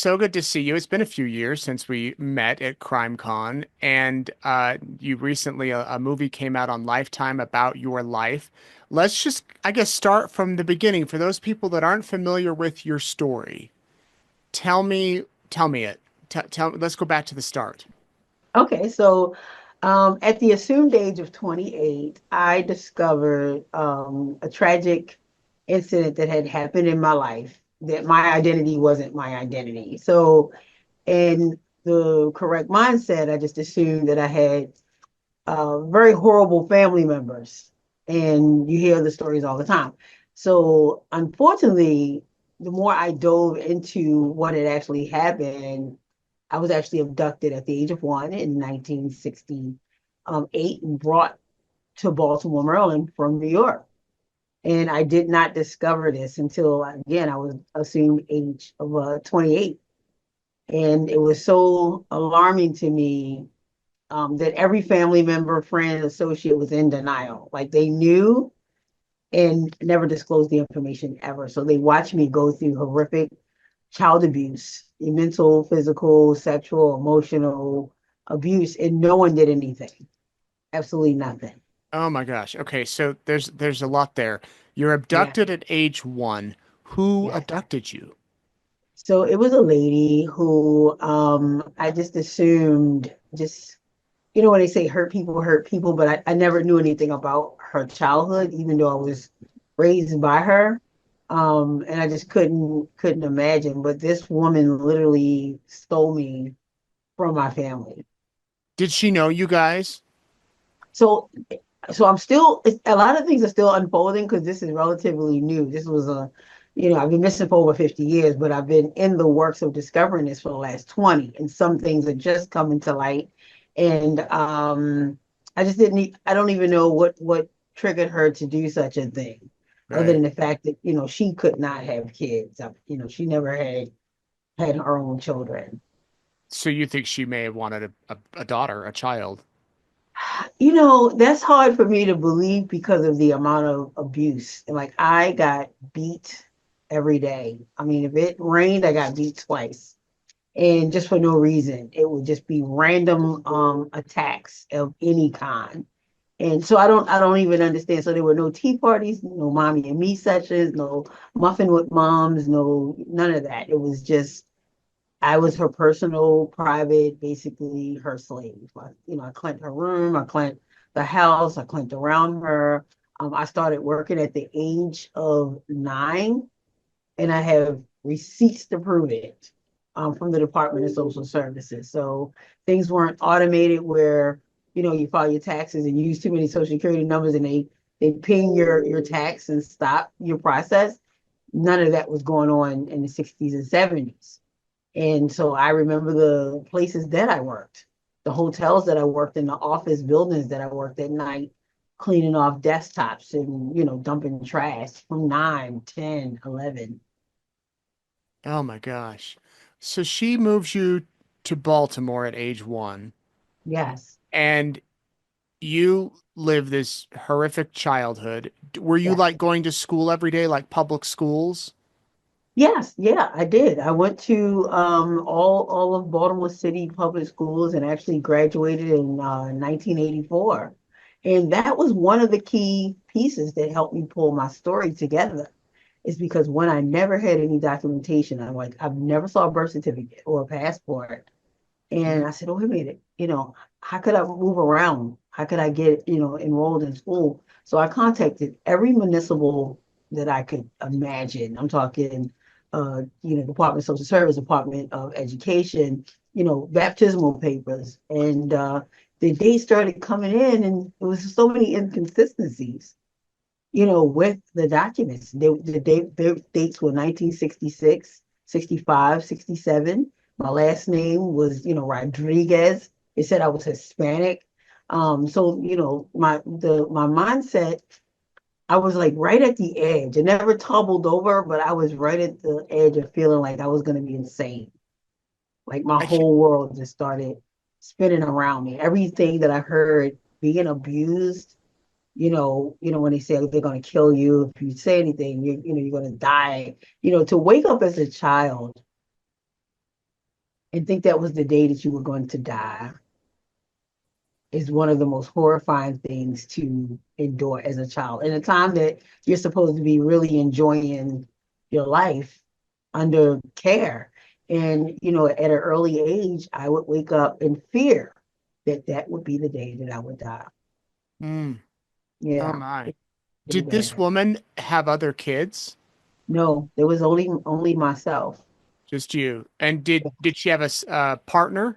so good to see you. It's been a few years since we met at CrimeCon, and you recently a movie came out on Lifetime about your life. Let's just, I guess, start from the beginning. For those people that aren't familiar with your story, tell me, tell me it. Let's go back to the start. Okay, so at the assumed age of 28, I discovered a tragic incident that had happened in my life, that my identity wasn't my identity. So, in the correct mindset, I just assumed that I had very horrible family members, and you hear the stories all the time. So, unfortunately, the more I dove into what had actually happened, I was actually abducted at the age of 1 in 1968 and brought to Baltimore, Maryland from New York. And I did not discover this until, again, I was assumed age of 28. And it was so alarming to me that every family member, friend, associate was in denial. Like they knew and never disclosed the information ever. So they watched me go through horrific child abuse, mental, physical, sexual, emotional abuse, and no one did anything. Absolutely nothing. Oh my gosh. Okay, so there's a lot there. You're Yeah. abducted at age 1. Who Yes. abducted you? So it was a lady who I just assumed just when they say hurt people, but I never knew anything about her childhood, even though I was raised by her. And I just couldn't imagine. But this woman literally stole me from my family. Did she know you guys? So I'm still, a lot of things are still unfolding because this is relatively new. This was I've been missing for over 50 years, but I've been in the works of discovering this for the last 20, and some things are just coming to light. And I just didn't, I don't even know what triggered her to do such a thing, other Right. than the fact that, she could not have kids. She never had her own children. So you think she may have wanted a daughter, a child? That's hard for me to believe because of the amount of abuse. Like I got beat every day. I mean, if it rained, I got beat twice. And just for no reason. It would just be random attacks of any kind. And so I don't even understand. So there were no tea parties, no mommy and me sessions, no muffin with moms, no none of that. It was just I was her personal, private, basically her slave. I cleaned her room, I cleaned the house, I cleaned around her. I started working at the age of 9, and I have receipts to prove it from the Department of Social Services. So things weren't automated where you file your taxes and you use too many Social Security numbers and they ping your tax and stop your process. None of that was going on in the 60s and 70s. And so I remember the places that I worked, the hotels that I worked in, the office buildings that I worked at night, cleaning off desktops and, dumping trash from 9, 10, 11. Oh my gosh. So she moves you to Baltimore at age 1, Yes. and you live this horrific childhood. Were you Yes. like going to school every day, like public schools? Yes, yeah, I did. I went to all of Baltimore City public schools and actually graduated in 1984. And that was one of the key pieces that helped me pull my story together. Is because when I never had any documentation, I've never saw a birth certificate or a passport. And Mhm. I said, oh, wait a minute, how could I move around? How could I get, enrolled in school? So I contacted every municipal that I could imagine. I'm talking, Department of Social Service, Department of Education, baptismal papers. And the dates started coming in, and there was so many inconsistencies, with the documents. The dates were 1966, 65, 67. My last name was, Rodriguez. It said I was Hispanic. So, my mindset, I was like right at the edge. It never tumbled over, but I was right at the edge of feeling like I was going to be insane. Like my I can't, whole world just started spinning around me. Everything that I heard being abused, when they say they're going to kill you if you say anything, you're going to die. To wake up as a child and think that was the day that you were going to die is one of the most horrifying things to endure as a child. In a time that you're supposed to be really enjoying your life under care. And, at an early age, I would wake up in fear that that would be the day that I would die. Mm. Oh Yeah, my. it's pretty Did this bad. woman have other kids? No, there was only myself. Just you. And did she have a partner?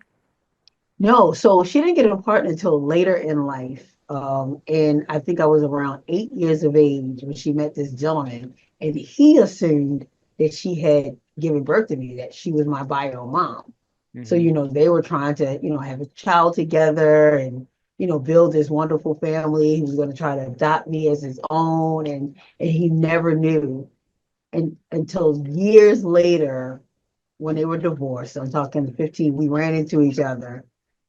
No, so she didn't get a partner until later in life. And I think I was around 8 years of age when she met this gentleman, and he assumed that she had given birth to me, that she was my bio mom. So, Hmm. they were trying to, have a child together and, build this wonderful family. He was going to try to adopt me as his own, and he never knew. And until years later, when they were divorced, I'm talking 15, we ran into each other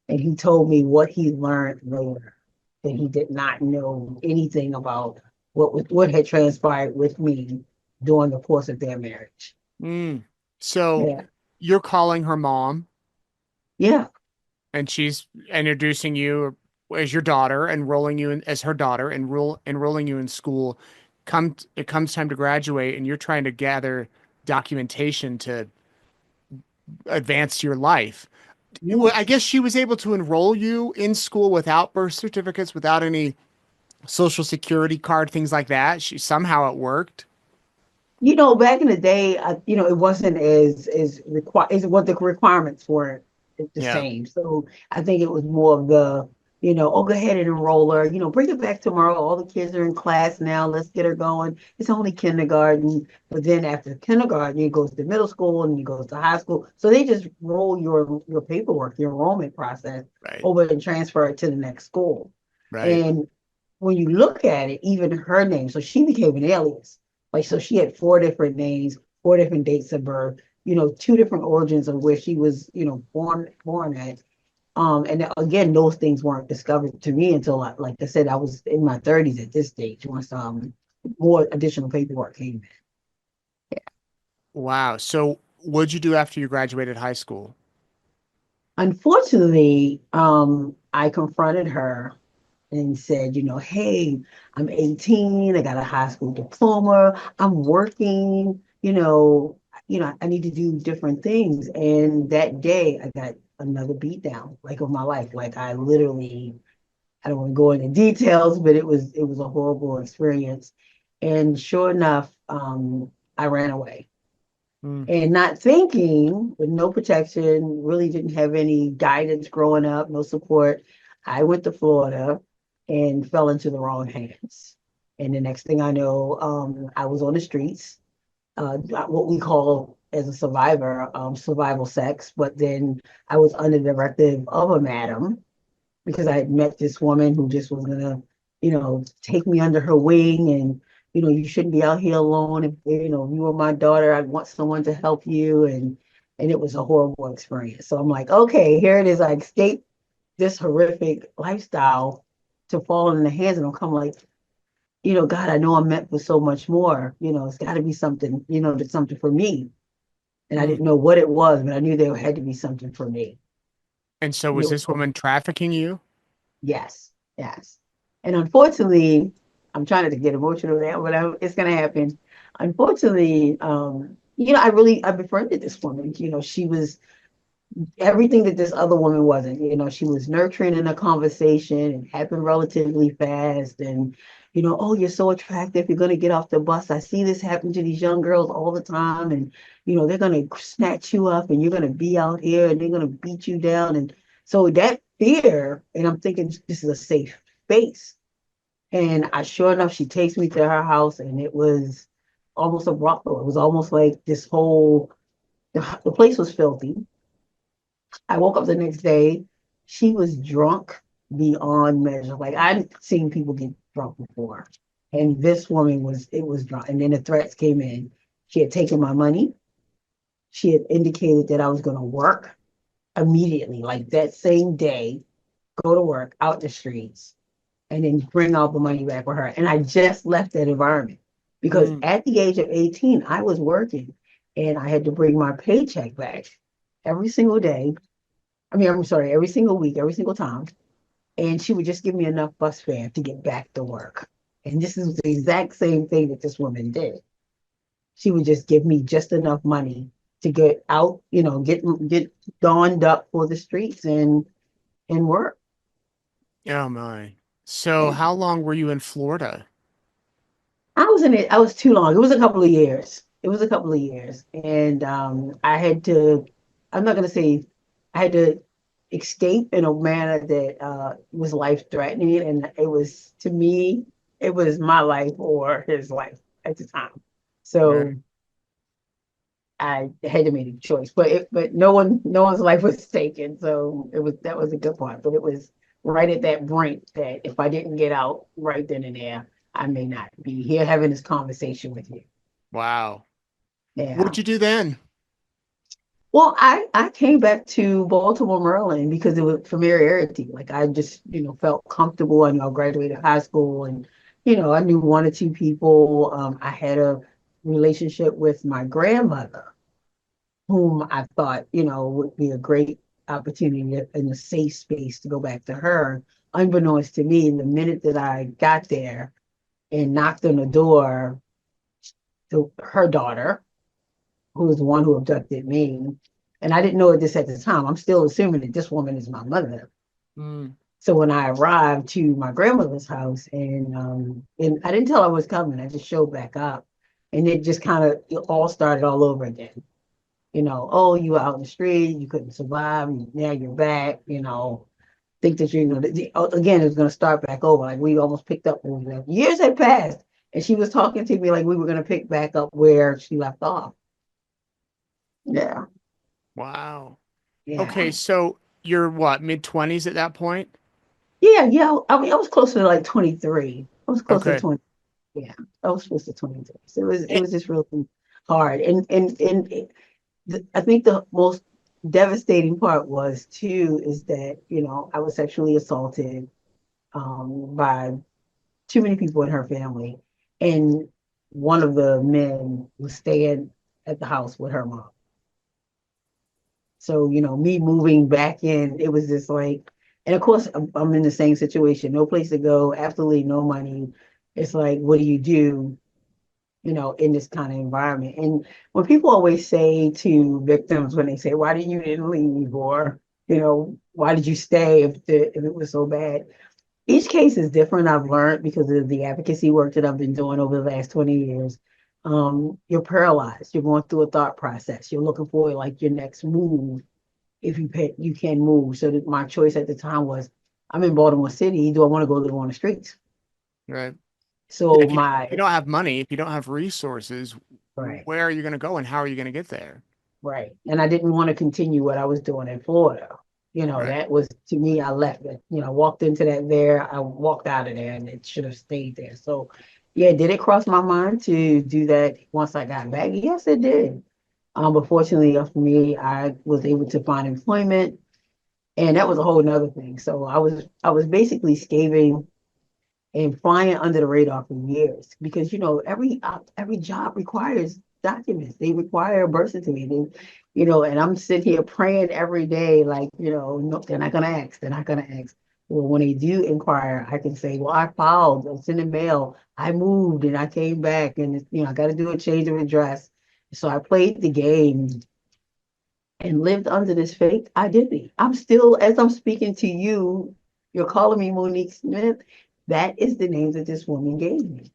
and he told me what he learned later, that he did not know anything about what had transpired with me during the course of their marriage. Mm. So Yeah. you're calling her mom Yeah. and she's introducing you as your daughter, enrolling you in, as her daughter, enrolling you in school. It comes time to graduate, and you're trying to gather documentation to advance your life. Well, I Yes. guess she was able to enroll you in school without birth certificates, without any social security card, things like that. She somehow it worked. Back in the day, it wasn't as required as what the requirements weren't the Yeah, same. So I think it was more of the, oh, go ahead and enroll her. Bring it back tomorrow. All the kids are in class now. Let's get her going. It's only kindergarten, but then after kindergarten, it goes to middle school and it goes to high school. So they just roll your paperwork, your enrollment process right, over and transfer it to the next school. right. And when you look at it, even her name, so she became an alias. Like, so she had four different names, four different dates of birth, two different origins of where she was, born at. And again, those things weren't discovered to me until, like I said, I was in my 30s at this stage once more additional paperwork came in. Wow. So what'd you do after you graduated high school? Unfortunately, I confronted her and said, hey, I'm 18, I got a high school diploma, I'm working, I need to do different things. And that day I got another beat down, like of my life. Like I literally, I don't want to go into details, but it was a horrible experience. And sure enough, I ran away. Mm. And not thinking, with no protection, really didn't have any guidance growing up, no support. I went to Florida and fell into the wrong hands. And the next thing I know, I was on the streets, what we call as a survivor, survival sex. But then I was under the directive of a madam because I had met this woman who just was gonna, take me under her wing and, you shouldn't be out here alone. If you were my daughter, I'd want someone to help you. And it was a horrible experience. So I'm like, okay, here it is. I escaped this horrific lifestyle to fall in the hands and I'm come like, God, I know I'm meant for so much more. It's gotta be something, that's something for me. And I Mm. didn't know what it was, but I knew there had to be something for me. And so And was it was this woman trafficking you? Yes, yes. And unfortunately, I'm trying to get emotional now, but it's gonna happen. Unfortunately, I befriended this woman. She was everything that this other woman wasn't. She was nurturing in a conversation and happened relatively fast. And, oh, you're so attractive. You're going to get off the bus. I see this happen to these young girls all the time. And, they're going to snatch you up and you're going to be out here and they're going to beat you down. And so that fear, and I'm thinking this is a safe space. And sure enough, she takes me to her house and it was almost a brothel. It was almost like the place was filthy. I woke up the next day. She was drunk beyond measure. Like I'd seen people get drunk before. And this woman it was drunk. And then the threats came in. She had taken my money. She had indicated that I was going to work immediately, like that same day, go to work out the streets, and then bring all the money back with her. And I just left that environment because Mm. at the age of 18, I was working and I had to bring my paycheck back every single day. I mean, I'm sorry, every single week, every single time. And she would just give me enough bus fare to get back to work. And this is the exact same thing that this woman did. She would just give me just enough money to get out, get donned up for the streets and work. Oh my. So how long were you in Florida? I was in it. I was too long. It was a couple of years. It was a couple of years, and I had to. I'm not gonna say I had to escape in a manner that was life threatening, and it was to me, it was my life or his life at the time. So Right. I had to make a choice, but no one's life was taken. So that was a good part, but it was right at that brink that if I didn't get out right then and there, I may not be here having this conversation with you. Wow. Yeah. What'd you do then? Well, I came back to Baltimore, Maryland because it was familiarity. Like I just, felt comfortable. I graduated high school and, I knew one or two people. I had a relationship with my grandmother, whom I thought, would be a great opportunity in a safe space to go back to her. Unbeknownst to me, the minute that I got there and knocked on the door to her daughter, who was the one who abducted me, and I didn't know this at the time. I'm still assuming that this woman is my mother. Mm, So when I arrived to my grandmother's house, and I didn't tell her I was coming, I just showed back up, and it just kind of all started all over again. Oh, you were out in the street, you couldn't survive, now you're back, think that again, it's going to start back over. Like we almost picked up where we left. Years had passed, and she was talking to me like we were going to pick back up where she left off. Yeah, wow. yeah, Okay, so you're what, mid-20s at that point? yeah. I mean, I was closer to like 23. I was closer to Okay. 20. Yeah, I was close to 23. So it Eh, was just really hard. I think the most devastating part was too is that I was sexually assaulted by too many people in her family, and one of the men was staying at the house with her mom. So me moving back in, it was just like, and of course I'm in the same situation, no place to go, absolutely no money. It's like, what do you do? In this kind of environment. And when people always say to victims, when they say, why did you didn't leave? Or, why did you stay if it was so bad? Each case is different. I've learned because of the advocacy work that I've been doing over the last 20 years. You're paralyzed. You're going through a thought process. You're looking for like your next move if you can move. So that my choice at the time was, I'm in Baltimore City. Do I want to go live on the streets? right. Yeah, So if you don't have money, if you don't have resources, right. where are you going to go and how are you going to get there? Right. And I didn't want to continue what I was doing in Florida. Right. That was to me, I left it. Walked into that there, I walked out of there and it should have stayed there. So yeah, did it cross my mind to do that once I got back? Yes, it did. But fortunately for me, I was able to find employment and that was a whole nother thing. So I was basically scaling and flying under the radar for years because every job requires documents. They require a birth certificate. And I'm sitting here praying every day, like no, they're not gonna ask. They're not gonna ask. Well, when they do inquire, I can say, well, I filed, it's in the mail, I moved and I came back, and I got to do a change of address. So I played the game and lived under this fake identity. I'm still, as I'm speaking to you, you're calling me Monique Smith. That is the name that this woman gave me.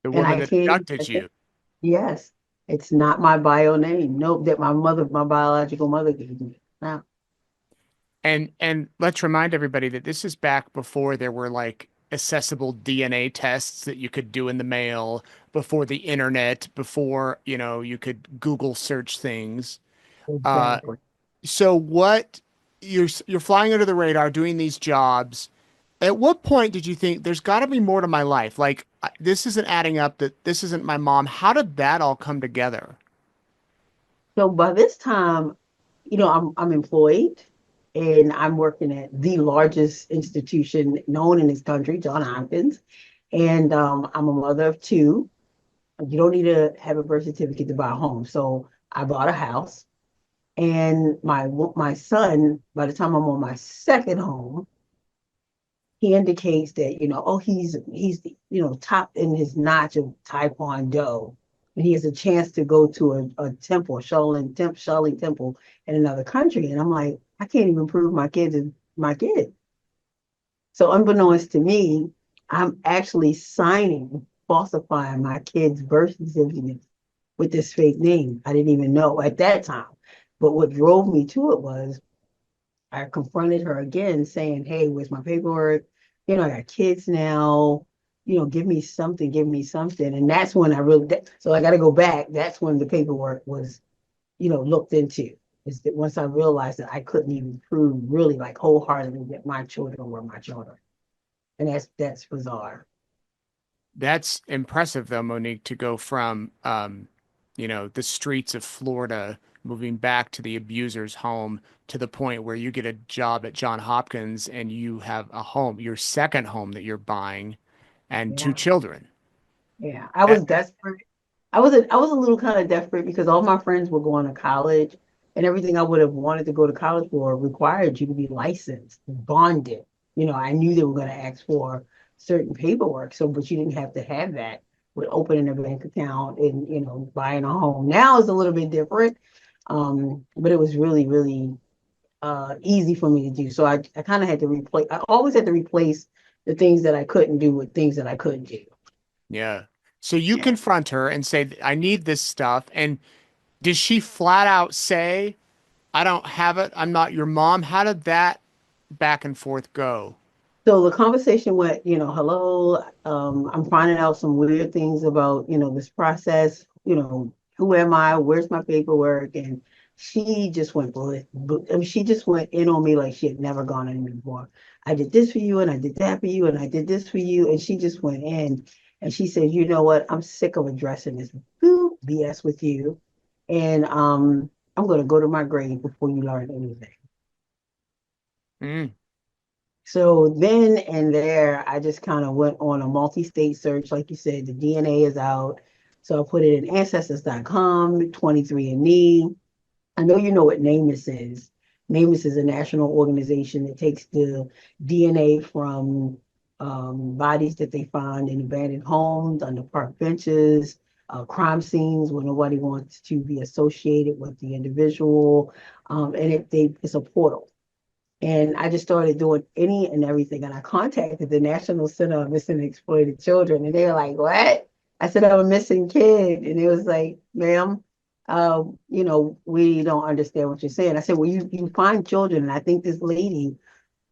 The And woman I that can't, abducted you. yes, it's not my bio name. Nope, that my biological mother gave me. Now, And let's remind everybody that this is back before there were like accessible DNA tests that you could do in the mail, before the internet, before, you could Google search things. Uh, exactly. so what you're flying under the radar doing these jobs. At what point did you think there's got to be more to my life? Like this isn't adding up, that this isn't my mom. How did that all come together? So by this time, I'm employed and I'm working at the largest institution known in this country, John Hopkins. And I'm a mother of two. You don't need to have a birth certificate to buy a home. So I bought a house. And my son, by the time I'm on my second home, he indicates that, oh, he's top in his notch of Taekwondo. And he has a chance to go to a temple, Shaolin temple in another country. And I'm like, I can't even prove my kid is my kid. So unbeknownst to me, I'm actually falsifying my kid's birth certificate with this fake name. I didn't even know at that time. But what drove me to it was I confronted her again saying, hey, where's my paperwork? I got kids now. Give me something, give me something. And that's when so I got to go back. That's when the paperwork was, looked into. Is that once I realized that I couldn't even prove really like wholeheartedly that my children were my children. And that's bizarre. That's impressive, though, Monique, to go from, the streets of Florida, moving back to the abuser's home to the point where you get a job at John Hopkins and you have a home, your second home that you're buying, and two Yeah. children. Yeah. I That, was desperate. I was a little kind of desperate because all my friends were going to college and everything I would have wanted to go to college for required you to be licensed, bonded. I knew they were going to ask for certain paperwork, so but you didn't have to have that with opening a bank account and buying a home. Now it's a little bit different. But it was really, really easy for me to do. So I kind of had to replace I always had to replace the things that I couldn't do with things that I could do. yeah. So you Yeah. confront her and say, I need this stuff. And does she flat out say, I don't have it. I'm not your mom? How did that back and forth go? So the conversation went, hello, I'm finding out some weird things about, this process, who am I? Where's my paperwork? And she just went, I mean, she just went in on me like she had never gone in before. I did this for you and I did that for you and I did this for you. And she just went in and she said, you know what? I'm sick of addressing this BS with you. And I'm going to go to my grave before you learn anything. Mm. So then and there, I just kind of went on a multi-state search. Like you said, the DNA is out. So I put it in ancestors.com, 23andMe. I know you know what NamUs is. NamUs is a national organization that takes the DNA from bodies that they find in abandoned homes, under park benches, crime scenes where nobody wants to be associated with the individual. And it's a portal. And I just started doing any and everything. And I contacted the National Center of Missing and Exploited Children. And they were like, what? I said, I'm a missing kid. And it was like, ma'am, we don't understand what you're saying. I said, well, you find children. And I think this lady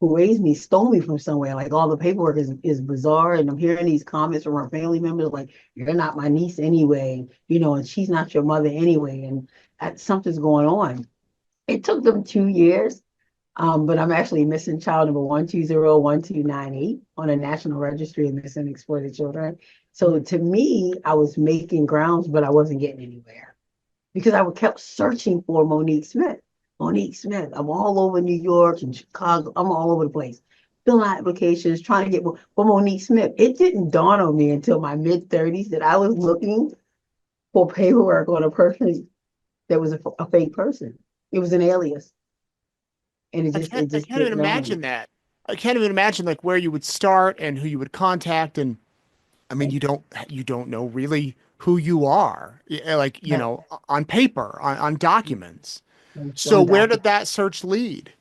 who raised me stole me from somewhere. Like all the paperwork is bizarre. And I'm hearing these comments from her family members like, you're not my niece anyway, and she's not your mother anyway. And something's going on. It took them 2 years, but I'm actually missing child number 1201298 on a national registry of missing and exploited children. So to me, I was making grounds, but I wasn't getting anywhere because I kept searching for Monique Smith. Monique Smith. I'm all over New York and Chicago. I'm all over the place. Filling out applications, trying to get for Monique Smith. It didn't dawn on me until my mid-30s that I was looking for paperwork on a person that was a fake person. It was an alias. And it I just can't it I just can't even didn't know. imagine that. I can't even imagine like where you would start and who you would contact. And I mean, you don't know really who you are, like, on paper, on documents. So On where document. did that search lead?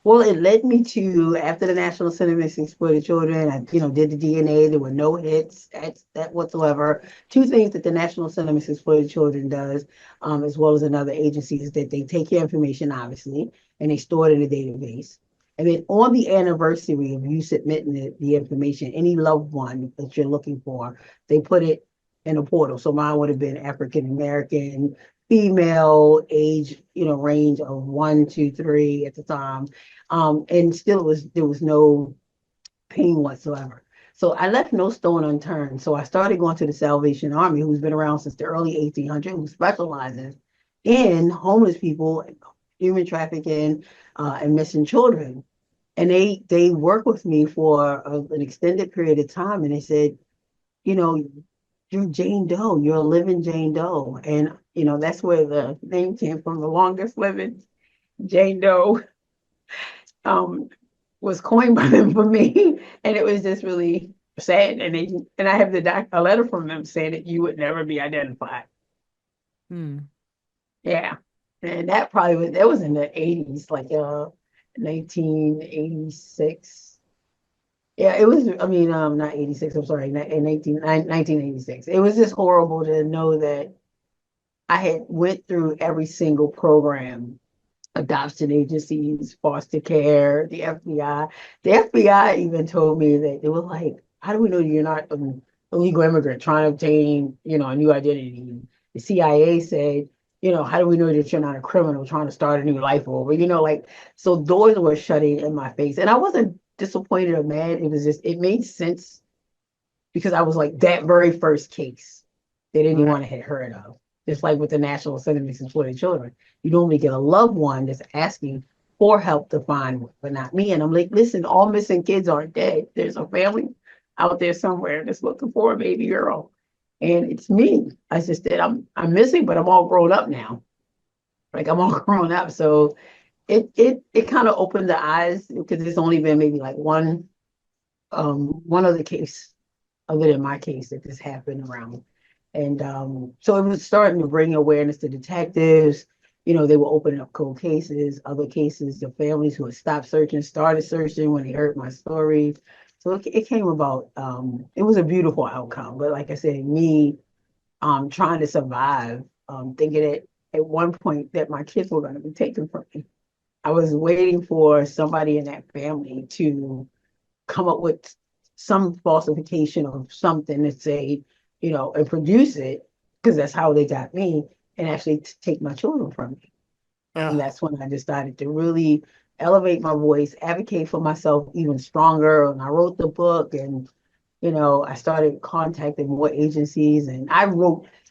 Well, it led me to after the National Center of Missing Exploited Children. I, did the DNA. There were no hits at that whatsoever. Two things that the National Center of Missing Exploited Children does, as well as another agency, is that they take your information, obviously, and they store it in a database. And then on the anniversary of you submitting the information, any loved one that you're looking for, they put it in a portal. So mine would have been African American, female, age, range of 1, 2, 3 at the time, and still there was no pain whatsoever. So I left no stone unturned. So I started going to the Salvation Army, who's been around since the early 1800s, who specializes in homeless people, human trafficking, and missing children. And they worked with me for an extended period of time, and they said, you know, you're Jane Doe, you're a living Jane Doe, and That's where the name came from. The longest living Jane Doe um, was coined by them for me, and it was just really sad. And I have a letter from them saying that you would never be identified. Hmm. Yeah, and that was in the 80s, like 1986. Yeah, it was. I mean, not 86. I'm sorry, in 1986. It was just horrible to know that I had went through every single program, adoption agencies, foster care, the FBI. The FBI even told me that they were like, "How do we know you're not an illegal immigrant trying to obtain, a new identity?" The CIA said, "How do we know that you're not a criminal trying to start a new life over?" Like so doors were shutting in my face, and I wasn't disappointed or mad. It was just it made sense because I was like that very first case that Right. anyone had heard of. Just like with the National Assistance for the Children, you normally get a loved one that's asking for help to find one, but not me. And I'm like, listen, all missing kids aren't dead. There's a family out there somewhere that's looking for a baby girl, and it's me. I just said I'm missing, but I'm all grown up now. Like I'm all grown up, so it kind of opened the eyes because it's only been maybe like one other case other than my case that this happened around. And so it was starting to bring awareness to detectives. They were opening up cold cases, other cases, the families who had stopped searching started searching when they heard my story. So it came about. It was a beautiful outcome. But like I said, me trying to survive, thinking that at one point that my kids were going to be taken from me. I was waiting for somebody in that family to come up with some falsification of something to say, and produce it, because that's how they got me, and actually take my children from me. And Ugh. that's when I decided to really elevate my voice, advocate for myself even stronger. And I wrote the book, and I started contacting more agencies, and I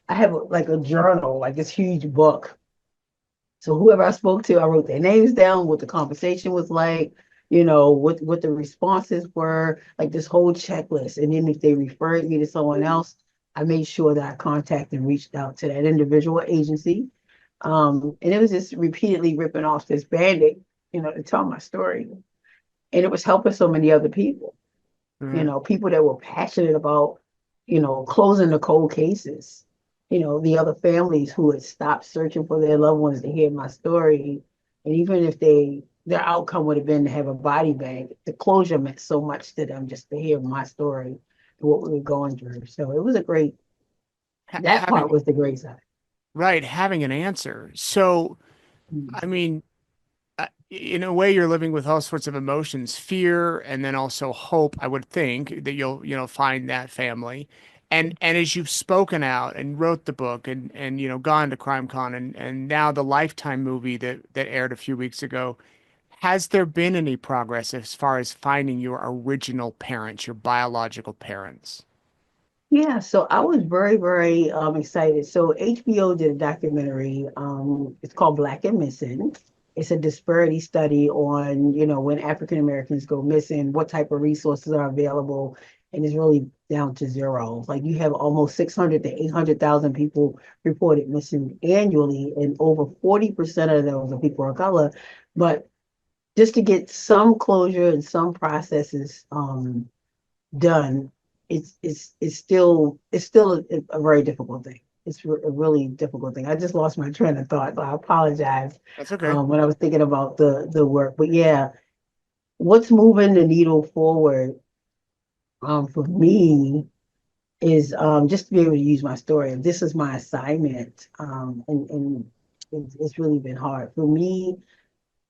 have like a journal, like this huge book, so whoever I spoke to, I wrote their names down, what the conversation was like, what the responses were, like this whole checklist. And then if they referred me to someone else, I made sure that I contacted and reached out to that individual agency. And it was just repeatedly ripping off this band-aid, to tell my story. And it was helping so many other people, Mm. people that were passionate about, closing the cold cases, the other families who had stopped searching for their loved ones to hear my story. And even if their outcome would have been to have a body bag, the closure meant so much to them just to hear my story and what we were going through. So it was that Having part was the great side. right, having an answer. So, I Mhm. mean, in a way, you're living with all sorts of emotions, fear, and then also hope. I would think that you'll, find that family. And as you've spoken out and wrote the book and gone to CrimeCon and now the Lifetime movie that aired a few weeks ago, has there been any progress as far as finding your original parents, your biological parents? Yeah, so I was very, very excited. So HBO did a documentary. It's called Black and Missing. It's a disparity study on, when African Americans go missing, what type of resources are available, and it's really down to zero. Like you have almost 600 to 800,000 people reported missing annually, and over 40% of those are people of color. But just to get some closure and some processes done, it's still a very difficult thing. It's a really difficult thing. I just lost my train of thought, so I apologize That's okay. when I was thinking about the work. But yeah, what's moving the needle forward for me is just to be able to use my story. This is my assignment, and it's really been hard for me.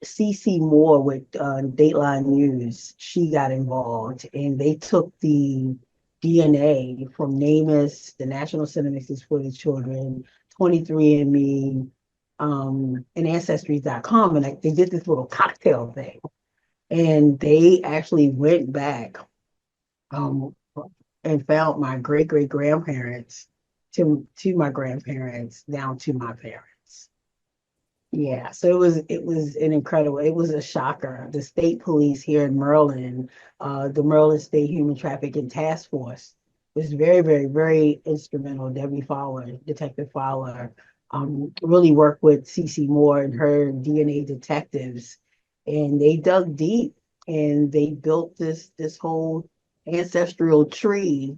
CC Moore with Dateline News, she got involved and they took the DNA from NamUs, the National Centers for the Children, 23andMe, and Ancestry.com. And they did this little cocktail thing. And they actually went back um, and found my great great grandparents to my grandparents down to my parents. Yeah, so it was an incredible, it was a shocker. The state police here in Maryland, the Maryland State Human Trafficking Task Force was very, very, very instrumental. Debbie Fowler, Detective Fowler, really worked with CC Moore and her DNA detectives, and they dug deep and they built this whole ancestral tree.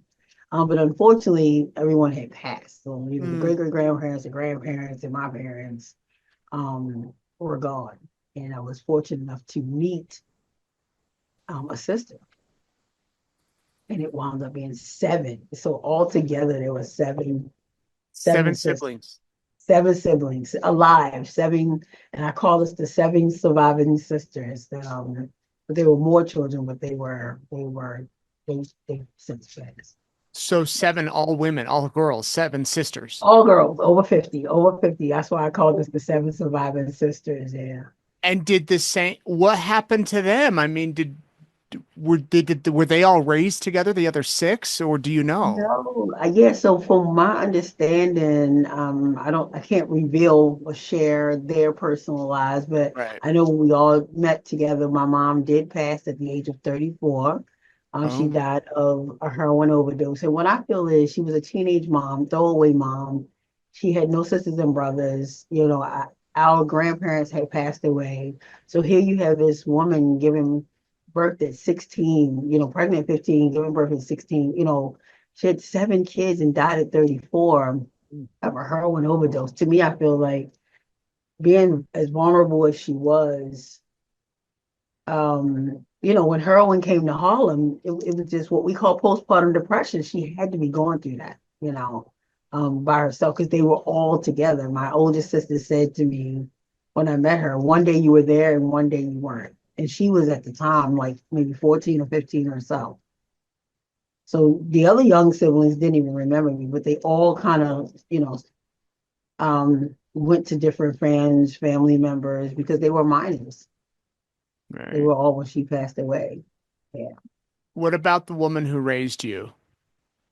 But unfortunately, everyone had passed. So the Mm. great great grandparents, the grandparents, and my parents were gone. And I was fortunate enough to meet a sister, and it wound up being seven. So altogether, there were seven Seven sisters. siblings. Seven siblings alive, seven, and I call us the seven surviving sisters. But they were more children, but they since passed. So seven, all women, all girls, seven sisters. All girls, over 50, over 50. That's why I call this the seven surviving sisters. Yeah. And did the same, what happened to them? I mean, were they all raised together, the other six, or do you know? No, yeah. So from my understanding, I can't reveal or share their personal lives, but Right. I know we all met together. My mom did pass at the age of 34. She Oh, died of a heroin overdose. And what I feel is she was a teenage mom, throwaway mom. She had no sisters and brothers. Our grandparents had passed away. So here you have this woman giving birth at 16, pregnant at 15, giving birth at 16, she had seven kids and died at 34 of a heroin overdose. To me, I feel like being as vulnerable as she was, when heroin came to Harlem, it was just what we call postpartum depression. She had to be going through that, by herself because they were all together. My oldest sister said to me when I met her, one day you were there and one day you weren't. And she was at the time like maybe 14 or 15 or so. So the other young siblings didn't even remember me, but they all kind of, went to different friends, family members because they were minors. They right. were all when she passed away. Yeah. What about the woman who raised you?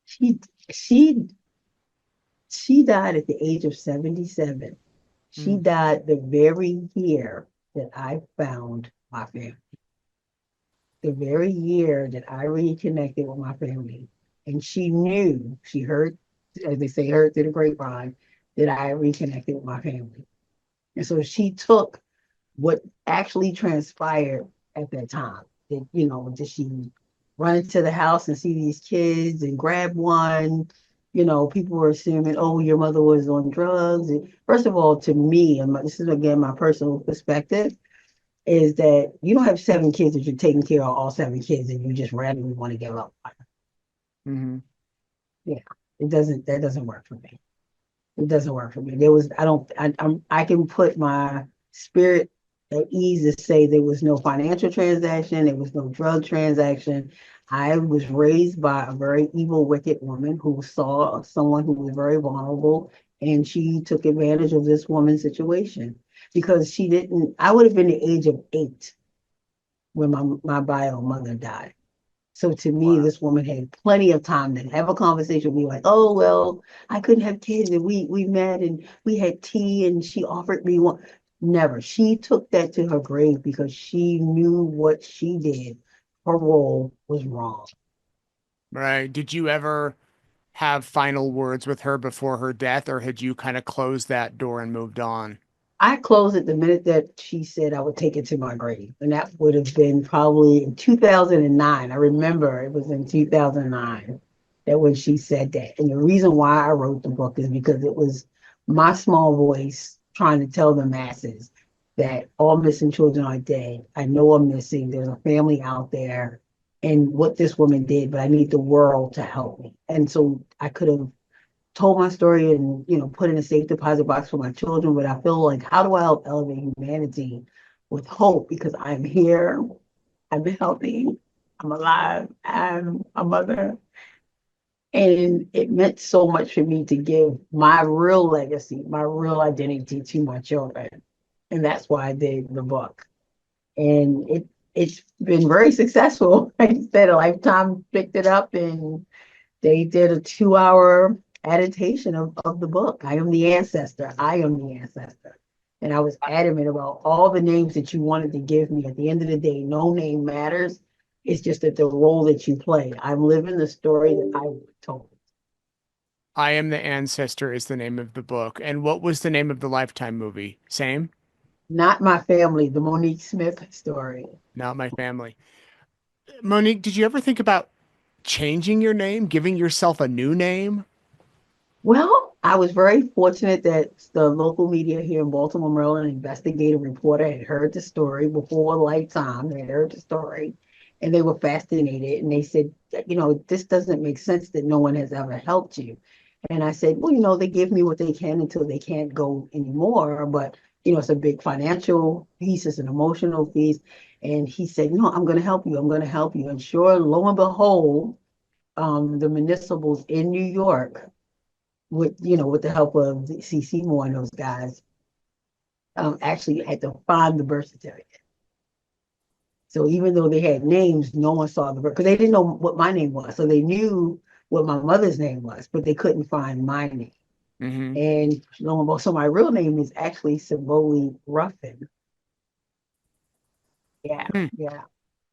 She she she died at the age of 77. She Mm. died the very year that I found my family. The very year that I reconnected with my family. And she knew, she heard, as they say, heard through the grapevine, that I reconnected with my family. And so she took what actually transpired at that time. Did she run into the house and see these kids and grab one? People were assuming, oh, your mother was on drugs. And first of all, to me, and this is again my personal perspective, is that you don't have seven kids that you're taking care of all seven kids and you just randomly want to give up. Hmm. Yeah, that doesn't work for me. It doesn't work for me. There was I don't I can put my spirit at ease to say there was no financial transaction, there was no drug transaction. I was raised by a very evil, wicked woman who saw someone who was very vulnerable and she took advantage of this woman's situation because she didn't. I would have been the age of 8 when my bio mother died. So to me, Wow. this woman had plenty of time to have a conversation with me like, oh, well, I couldn't have kids and we met and we had tea and she offered me one. Never. She took that to her grave because she knew what she did. Her role was wrong. Right. Did you ever have final words with her before her death, or had you kind of closed that door and moved on? I closed it the minute that she said I would take it to my grave. And that would have been probably in 2009. I remember it was in 2009 that when she said that. And the reason why I wrote the book is because it was my small voice trying to tell the masses that all missing children are dead. I know I'm missing. There's a family out there and what this woman did, but I need the world to help me. And so I could have told my story and put in a safe deposit box for my children, but I feel like how do I help elevate humanity with hope because I'm here, I'm healthy, I'm alive, I'm a mother, and it meant so much for me to give my real legacy, my real identity to my children, and that's why I did the book, and it's been very successful. Like I said, a Lifetime picked it up and they did a 2 hour adaptation of the book. I am the ancestor. I am the ancestor. And I was adamant about all the names that you wanted to give me. At the end of the day, no name matters. It's just that the role that you play. I'm living the story that I told. I Am the Ancestor is the name of the book. And what was the name of the Lifetime movie? Same? Not My Family, the Monique Smith story. Not My Family. Monique, did you ever think about changing your name, giving yourself a new name? Well, I was very fortunate that the local media here in Baltimore, Maryland, investigative reporter had heard the story before Lifetime. They had heard the story and they were fascinated. And they said, this doesn't make sense that no one has ever helped you. And I said, well, they give me what they can until they can't go anymore. But, it's a big financial piece, it's an emotional piece. And he said, no, I'm going to help you. I'm going to help you. And sure, lo and behold, the municipals in New York with the help of the CC Moore and those guys, actually had to find the birth certificate. So even though they had names, no one saw the birth because they didn't know what my name was. So they knew what my mother's name was, but they couldn't find my name. Hmm. And lo and behold, so my real name is actually Simboli Ruffin. Yeah, Hmm. yeah.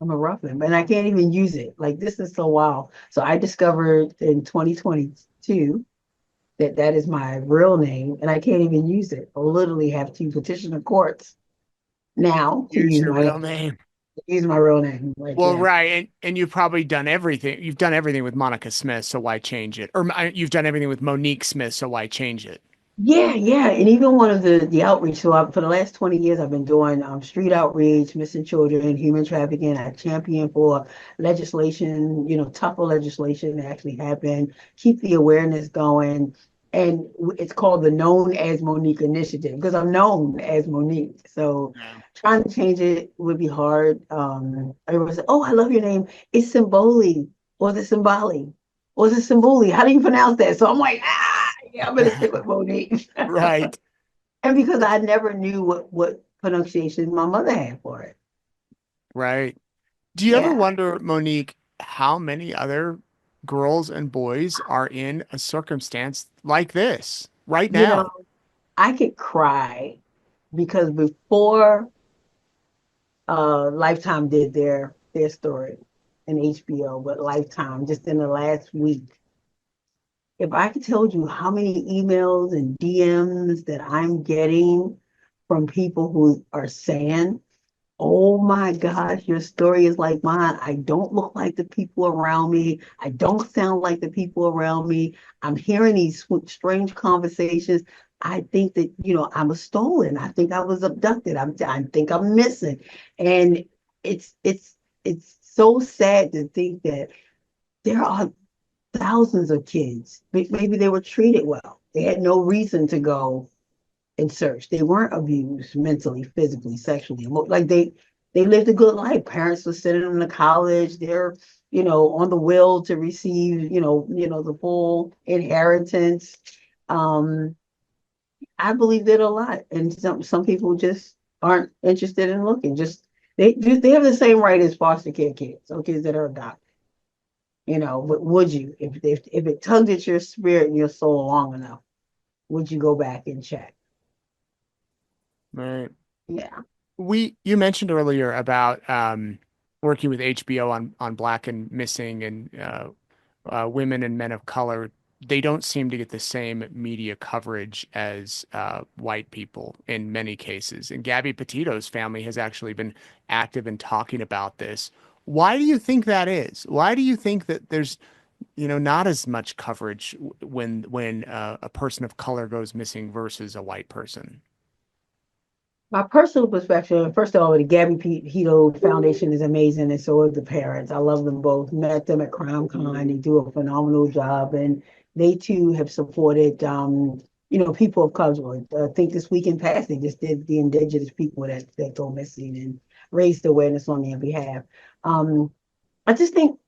I'm a Ruffin, and I can't even use it. Like this is so wild. So I discovered in 2022 that is my real name, and I can't even use it. I literally have to petition the courts now to Use your real name. use my real name. Like, Well, yeah, right, and you've probably done everything. You've done everything with Monica Smith, so why change it? Or you've done everything with Monique Smith, so why change it? yeah. And even one of the outreach. So for the last 20 years, I've been doing street outreach, missing children, human trafficking. I champion for legislation, tougher legislation to actually happen, keep the awareness going. And it's called the Known as Monique Initiative because I'm known as Monique. So Yeah. trying to change it would be hard. Everyone said, "Oh, I love your name. It's Symboli, or is it Symboli, or is it Symboli? How do you pronounce that?" So I'm like, yeah, I'm gonna stick with Monique. Right, And because I never knew what pronunciation my mother had for it. right. Do you ever Yeah. wonder, Monique, how many other girls and boys are in a circumstance like this right You know, now? I could cry because before Lifetime did their story in HBO, but Lifetime just in the last week, if I could tell you how many emails and DMs that I'm getting from people who are saying, "Oh my gosh, your story is like mine. I don't look like the people around me. I don't sound like the people around me. I'm hearing these strange conversations. I think that, I was stolen. I think I was abducted. I think I'm missing." And it's it's it's so sad to think that there are thousands of kids. Maybe they were treated well. They had no reason to go and search. They weren't abused mentally, physically, sexually. Like they lived a good life. Parents were sending them to college. They're, on the will to receive, the full inheritance. Um, I believe that a lot. And some people just aren't interested in looking. Just they have the same right as foster care kids or kids that are adopted. But would you, if it tugged at your spirit and your soul long enough, would you go back and check? Right. Yeah. You mentioned earlier about working with HBO on Black and Missing and women and men of color. They don't seem to get the same media coverage as white people in many cases. And Gabby Petito's family has actually been active in talking about this. Why do you think that is? Why do you think that there's, not as much coverage when a person of color goes missing versus a white person? My personal perspective, first of all, the Gabby Petito Foundation is amazing, and so are the parents. I love them both. Met them at CrimeCon. They do a phenomenal job, and they too have supported, people of color. I think this weekend past they just did the indigenous people that go missing and raised awareness on their behalf. Um, I just think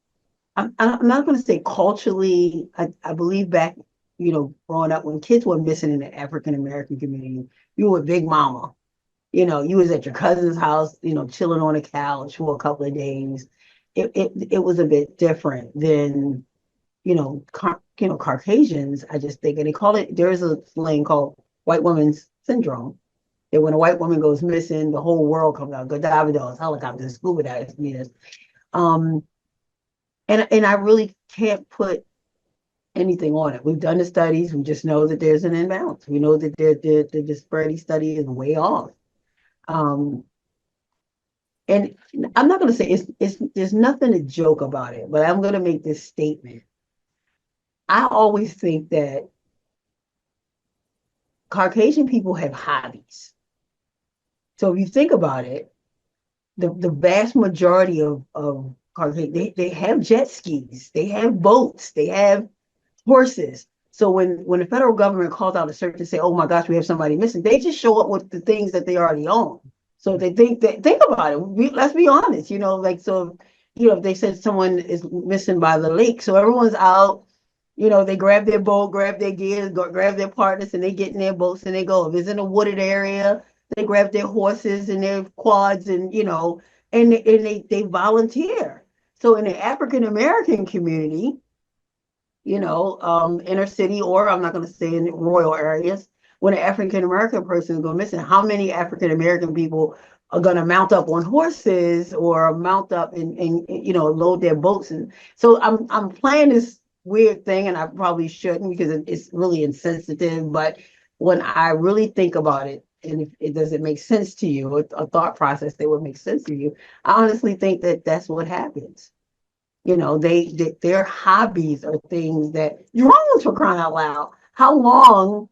I'm not going to say culturally. I believe back, growing up when kids were missing in the African American community, you were Big Mama. You was at your cousin's house, chilling on a couch for a couple of days. It was a bit different than, Caucasians. I just think, and they call it. There is a slang called white woman's syndrome. That when a white woman goes missing, the whole world comes out. Godivados, helicopters, scuba divers. Um, and I really can't put anything on it. We've done the studies. We just know that there's an imbalance. We know that the disparity study is way off. Um, and I'm not going to say it's there's nothing to joke about it, but I'm going to make this statement. I always think that Caucasian people have hobbies. So if you think about it, the vast majority of Caucasian, they have jet skis, they have boats, they have horses. So when the federal government calls out a search and say, "Oh my gosh, we have somebody missing," they just show up with the things that they already own. So they think about it. Let's be honest, like so, if they said someone is missing by the lake, so everyone's out. They grab their boat, grab their gear, grab their partners, and they get in their boats and they go. If it's in a wooded area, they grab their horses and their quads, and they volunteer. So in the African American community, inner city, or I'm not going to say in rural areas, when an African American person is going missing, how many African American people are going to mount up on horses or mount up and load their boats? And so I'm playing this weird thing, and I probably shouldn't because it's really insensitive. But when I really think about it, and if it doesn't make sense to you, a thought process that would make sense to you, I honestly think that that's what happens. Their hobbies are things that drones, for crying out loud. How long?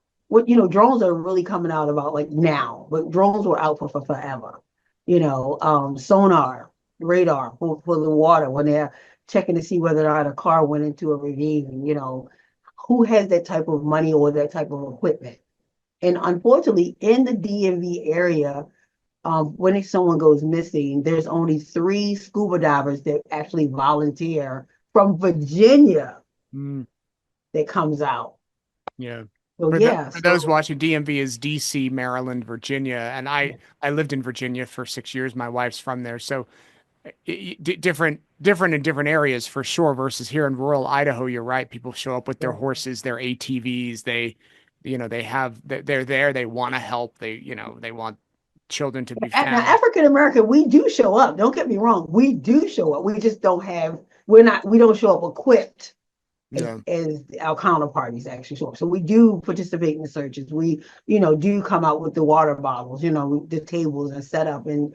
Drones are really coming out about like now, but drones were out for forever. Sonar, radar for the water when they're checking to see whether or not a car went into a ravine. Who has that type of money or that type of equipment? And unfortunately, in the DMV area, when someone goes missing, there's only 3 scuba divers that actually volunteer from Virginia Mm, that comes out. yeah. So For the yeah, for those so watching, DMV is DC, Maryland, Virginia, and I lived in Virginia for 6 years. My wife's from there, so different in different areas for sure. Versus here in rural Idaho, you're right. People show up with their horses, their ATVs. They're there. They want to help. They want children to be now found. African American, we do show up. Don't get me wrong, we do show up. We just don't have. We don't show up equipped Yeah. as our counterparties actually show up. So we do participate in the searches. We, do come out with the water bottles, the tables and set up and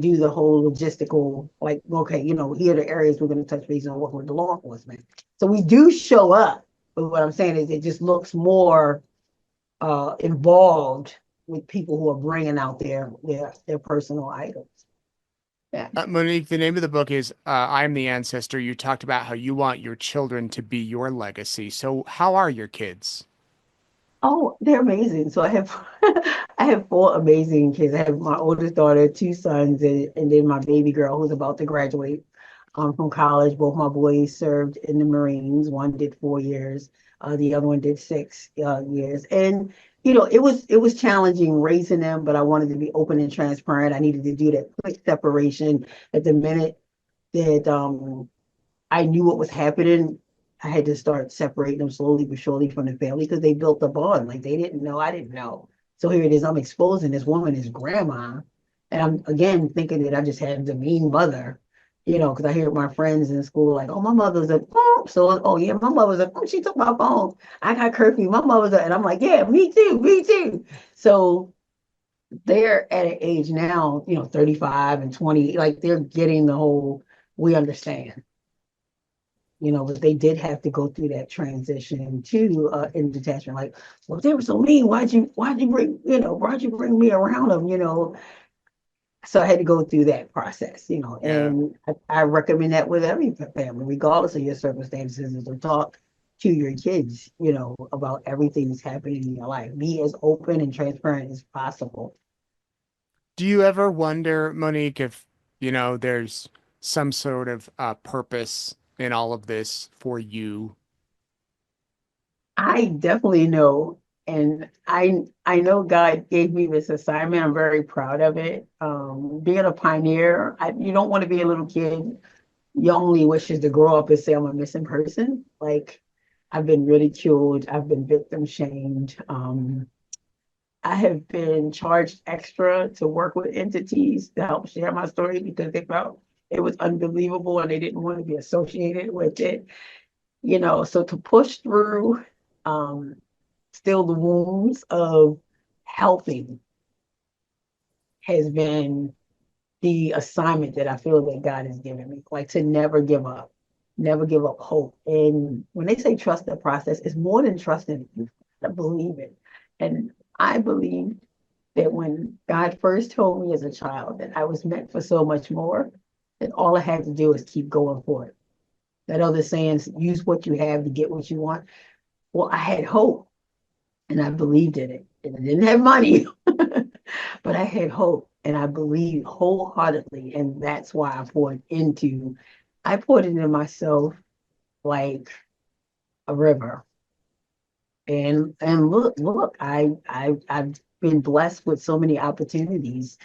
do the whole logistical, like, okay, here are the areas we're going to touch base on, work with the law enforcement. So we do show up. But what I'm saying is it just looks more involved with people who are bringing out their personal items. Yeah. Monique, the name of the book is I'm the Ancestor. You talked about how you want your children to be your legacy. So, how are your kids? Oh, they're amazing. So I have I have 4 amazing kids. I have my oldest daughter, 2 sons, and then my baby girl who's about to graduate from college. Both my boys served in the Marines. One did 4 years, the other one did 6 years. And it was challenging raising them, but I wanted to be open and transparent. I needed to do that quick separation at the minute that I knew what was happening. I had to start separating them slowly but surely from the family because they built a bond. Like they didn't know, I didn't know. So here it is. I'm exposing this woman as grandma. And I'm again thinking that I just had the mean mother, because I hear my friends in school like, oh, my mother's a so oh yeah, my mother's a she took my phone. I got curfew. My mother's a and I'm like, yeah, me too, me too. So they're at an age now, 35 and 20, like they're getting the whole we understand, but they did have to go through that transition to in detachment. Like, well, if they were so mean, why'd you bring me around them, So I had to go through that process, Yeah. and I recommend that with every family, regardless of your circumstances, is to talk to your kids, about everything that's happening in your life. Be as open and transparent as possible. Do you ever wonder, Monique, if, there's some sort of purpose in all of this for you? I definitely know, and I know God gave me this assignment. I'm very proud of it. Being a pioneer, you don't want to be a little kid. You only wishes to grow up and say I'm a missing person. Like I've been ridiculed, I've been victim shamed. I have been charged extra to work with entities to help share my story because they felt it was unbelievable and they didn't want to be associated with it. So to push through, um, still the wounds of helping has been the assignment that I feel that God has given me, like to never give up hope. And when they say trust the process, it's more than trusting it. You gotta believe it. And I believe that when God first told me as a child that I was meant for so much more, that all I had to do is keep going for it. That other sayings, use what you have to get what you want. Well, I had hope and I believed in it. And I didn't have money, but I had hope and I believed wholeheartedly. And that's why I poured into myself like a river. And look, I've been blessed with so many opportunities.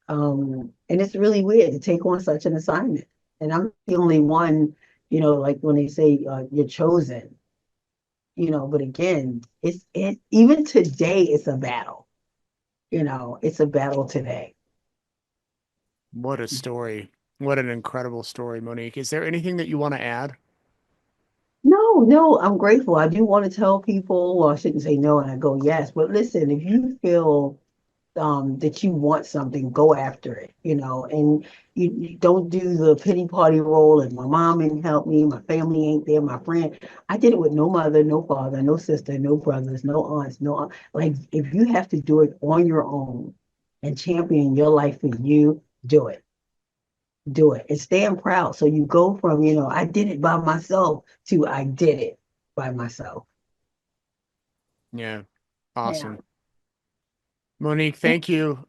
And it's really weird to take on such an assignment. And I'm the only one, like when they say you're chosen, but again, even today it's a battle. It's a battle today. What a story. What an incredible story, Monique. Is there anything that you want to add? No, no, I'm grateful. I do want to tell people, well, I shouldn't say no and I go yes, but listen, if you feel that you want something, go after it, and you don't do the pity party role. And my mom didn't help me, my family ain't there, my friend. I did it with no mother, no father, no sister, no brothers, no aunts, no like if you have to do it on your own and champion your life for you, do it. Do it and stand proud. So you go from, I did it by myself to I did it by myself. Yeah. Yeah. Awesome. Monique, thank you